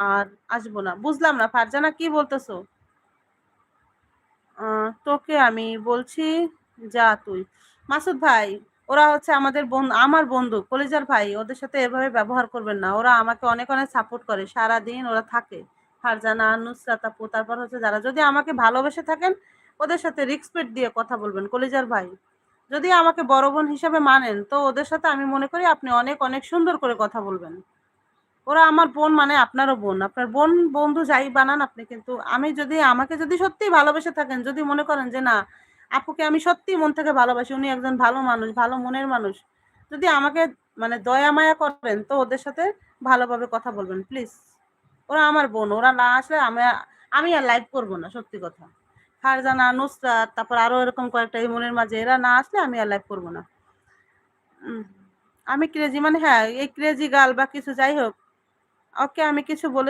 আর আসবো না। বুঝলাম না ফারজানা কি বলতেছো? তোকে আমি বলছি যা তুই। মাসুদ ভাই, ওরা হচ্ছে আমাদের আমার বন্ধু, কলিজার ভাই, ওদের সাথে এভাবে ব্যবহার করবেন না। ওরা আমাকে অনেক অনেক সাপোর্ট করে, সারা দিন ওরা থাকে। ফারজানা, নুসরাত আপু, তারপর হচ্ছে যারা, যদি আমাকে ভালোবেসে থাকেন ওদের সাথে রেসপেক্ট দিয়ে কথা বলবেন কলিজার ভাই। যদি আমাকে বড় বোন হিসাবে মানেন তো ওদের সাথে আমি মনে করি আপনি অনেক অনেক সুন্দর করে কথা বলবেন। ওরা আমার বোন, মানে আপনারও বোন, আপনার বোন বন্ধু যাই বানান আপনি, কিন্তু আমি যদি, আমাকে যদি সত্যিই ভালোবেসে থাকেন, যদি মনে করেন যে না আপুকে আমি সত্যিই মন থেকে ভালোবাসি, উনি একজন ভালো মানুষ, ভালো মনের মানুষ, যদি আমাকে মানে দয়া মায়া করেন তো ওদের সাথে ভালোভাবে কথা বলবেন প্লিজ। ওরা আমার বোন, ওরা না আসলে আমি আমি আর লাইভ করবো না, সত্যি কথা। ফারজানা, নুসরাত, তারপর আরো এরকম কয়েকটা এই মনের মাঝে, এরা না আসলে আমি আর লাইভ করবো না। উম, আমি ক্রেজি, মানে হ্যাঁ এই ক্রেজি গার্ল বা কিছু যাই হোক, ওকে আমি কিছু বলেছি?